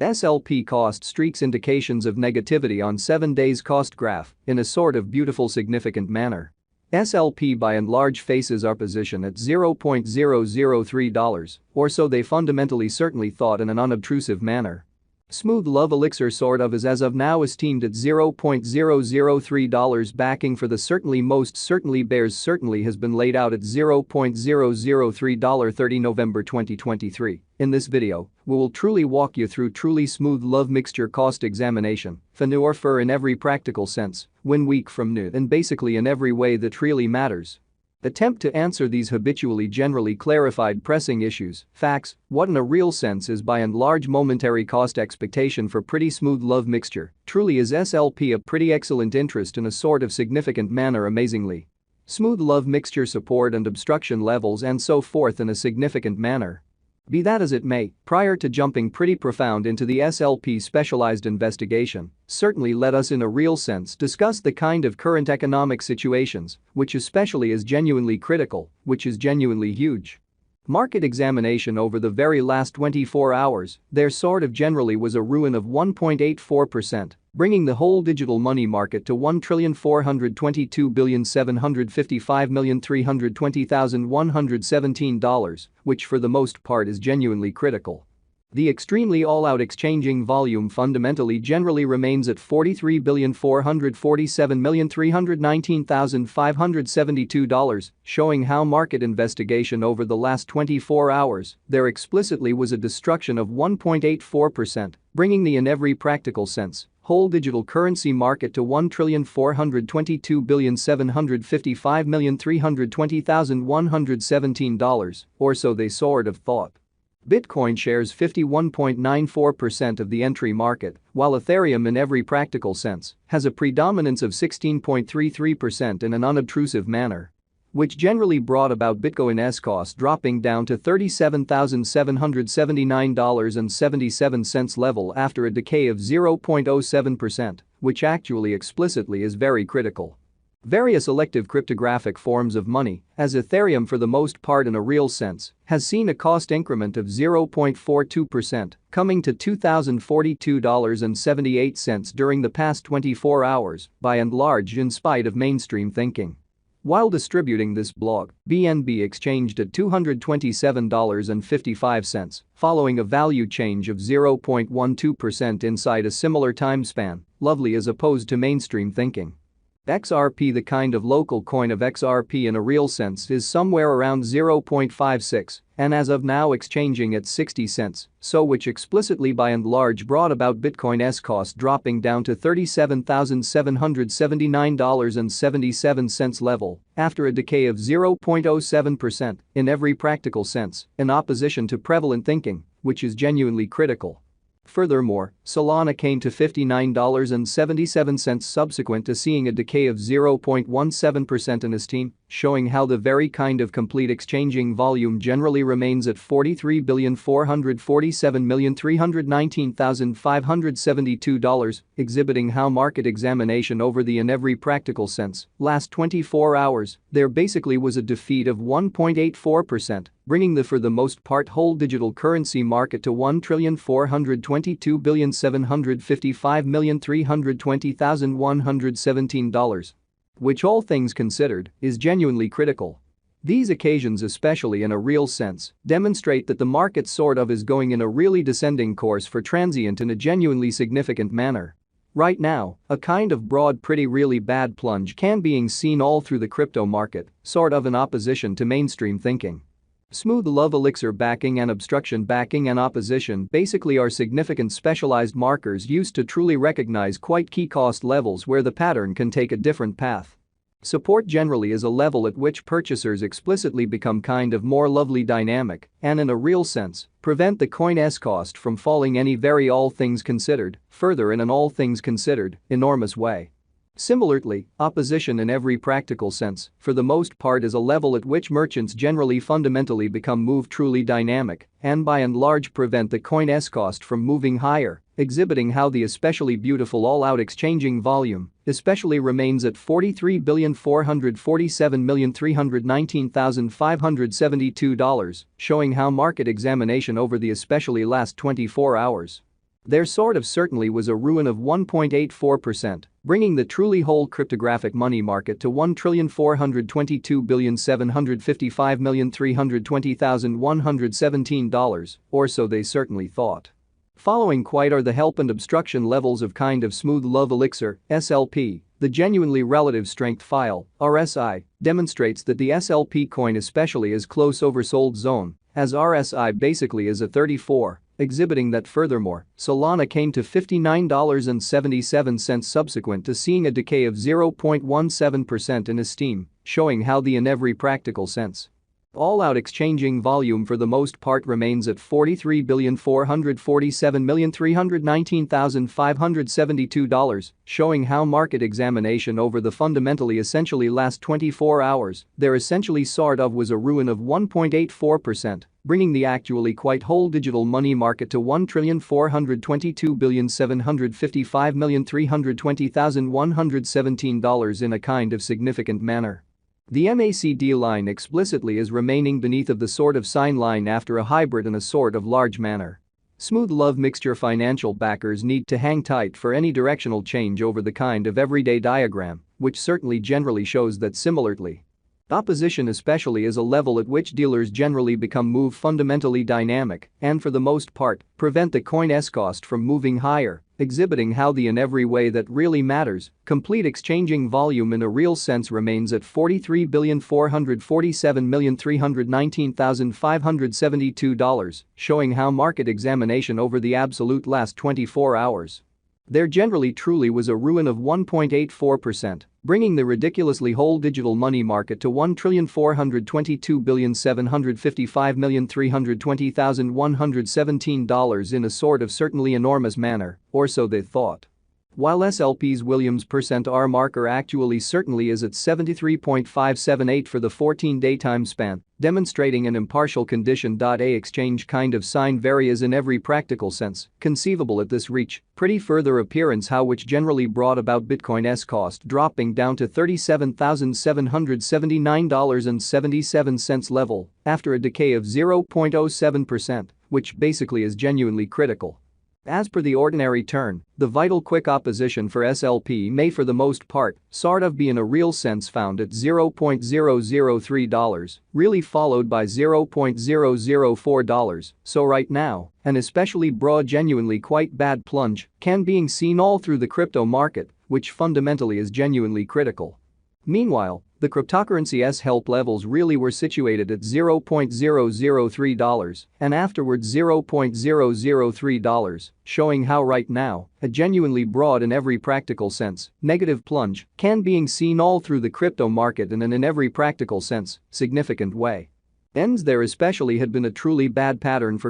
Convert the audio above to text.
SLP cost streaks indications of negativity on 7 days cost graph in a sort of beautiful significant manner. SLP by and large faces our position at $0.003, or so they fundamentally certainly thought in an unobtrusive manner. Smooth Love Elixir sort of is as of now esteemed at $0.003. Backing for the certainly most certainly bears certainly has been laid out at $0.003. 30 November 2023. In this video, we will truly walk you through truly smooth love mixture cost examination, for in every practical sense, win week from new and basically in every way that really matters. Attempt to answer these habitually generally clarified pressing issues, facts, what in a real sense is by and large momentary cost expectation for pretty smooth love mixture, truly is SLP a pretty excellent interest in a sort of significant manner amazingly. Smooth love mixture support and obstruction levels and so forth in a significant manner. Be that as it may, prior to jumping pretty profound into the SLP specialized investigation, certainly let us in a real sense discuss the kind of current economic situations, which especially is genuinely critical, which is genuinely huge. Market examination over the very last 24 hours, there sort of generally was a ruin of 1.84%, bringing the whole digital money market to $1,422,755,320,117, which for the most part is genuinely critical. The extremely all-out exchanging volume fundamentally generally remains at $43,447,319,572, showing how market investigation over the last 24 hours, there explicitly was a destruction of 1.84%, bringing the in every practical sense whole digital currency market to $1,422,755,320,117, or so they sort of thought. Bitcoin shares 51.94% of the entry market, while Ethereum in every practical sense has a predominance of 16.33% in an unobtrusive manner, which generally brought about Bitcoin's cost dropping down to $37,779.77 level after a decay of 0.07%, which actually explicitly is very critical. Various elective cryptographic forms of money, as Ethereum for the most part in a real sense, has seen a cost increment of 0.42%, coming to $2,042.78 during the past 24 hours, by and large in spite of mainstream thinking. While distributing this blog, BNB exchanged at $227.55, following a value change of 0.12% inside a similar time span, lovely as opposed to mainstream thinking. XRP, the kind of local coin of XRP in a real sense, is somewhere around 0.56 and as of now exchanging at 60 cents, so which explicitly by and large brought about Bitcoin's cost dropping down to $37,779.77 level after a decay of 0.07% in every practical sense, in opposition to prevalent thinking, which is genuinely critical. Furthermore, Solana came to $59.77 subsequent to seeing a decay of 0.17% in esteem, showing how the very kind of complete exchanging volume generally remains at $43,447,319,572, exhibiting how market examination over the in every practical sense last 24 hours, there basically was a defeat of 1.84%, bringing the for the most part whole digital currency market to $1,422,755,320,117, which all things considered is genuinely critical. These occasions, especially in a real sense, demonstrate that the market sort of is going in a really descending course for transient in a genuinely significant manner. Right now, a kind of broad pretty really bad plunge can being seen all through the crypto market, sort of in opposition to mainstream thinking. Smooth Love Elixir backing and obstruction backing and opposition basically are significant specialized markers used to truly recognize quite key cost levels where the pattern can take a different path. Support generally is a level at which purchasers explicitly become kind of more lovely dynamic and in a real sense, prevent the coin's cost from falling any very all things considered, further in an all things considered, enormous way. Similarly, opposition in every practical sense, for the most part, is a level at which merchants generally fundamentally become move truly dynamic and by and large prevent the coin's cost from moving higher, exhibiting how the especially beautiful all-out exchanging volume especially remains at $43,447,319,572, showing how market examination over the especially last 24 hours. There sort of certainly was a ruin of 1.84%, bringing the truly whole cryptographic money market to $1,422,755,320,117, or so they certainly thought. Following quite are the help and obstruction levels of kind of smooth love elixir, SLP. The genuinely relative strength file, RSI, demonstrates that the SLP coin especially is close oversold zone, as RSI basically is a 34, exhibiting that furthermore, Solana came to $59.77 subsequent to seeing a decay of 0.17% in esteem, showing how in every practical sense. All-out exchanging volume for the most part remains at $43,447,319,572, showing how market examination over the fundamentally essentially last 24 hours, there essentially sort of was a ruin of 1.84%, bringing the actually quite whole digital money market to $1,422,755,320,117 in a kind of significant manner. The MACD line explicitly is remaining beneath of the sort of sine line after a hybrid in a sort of large manner. Smooth love mixture financial backers need to hang tight for any directional change over the kind of everyday diagram, which certainly generally shows that similarly. Opposition especially is a level at which dealers generally move fundamentally dynamic and for the most part, prevent the coin's cost from moving higher, exhibiting how in every way that really matters, complete exchanging volume in a real sense remains at $43,447,319,572, showing how market examination over the absolute last 24 hours. There generally truly was a ruin of 1.84%, bringing the ridiculously whole digital money market to $1,422,755,320,117 in a sort of certainly enormous manner, or so they thought. While SLP's Williams %R marker actually certainly is at 73.578 for the 14-day time span, demonstrating an impartial condition. A exchange kind of sign varies in every practical sense, conceivable at this reach, pretty further appearance how which generally brought about Bitcoin's cost dropping down to $37,779.77 level after a decay of 0.07%, which basically is genuinely critical. As per the ordinary turn, the vital quick opposition for SLP may for the most part sort of be in a real sense found at $0.003, really followed by $0.004, so right now, an especially broad genuinely quite bad plunge can being seen all through the crypto market, which fundamentally is genuinely critical. Meanwhile, the cryptocurrency's help levels really were situated at $0.003 and afterwards $0.003, showing how right now, a genuinely broad in every practical sense, negative plunge can being seen all through the crypto market in every practical sense, significant way. There especially had been a truly bad pattern for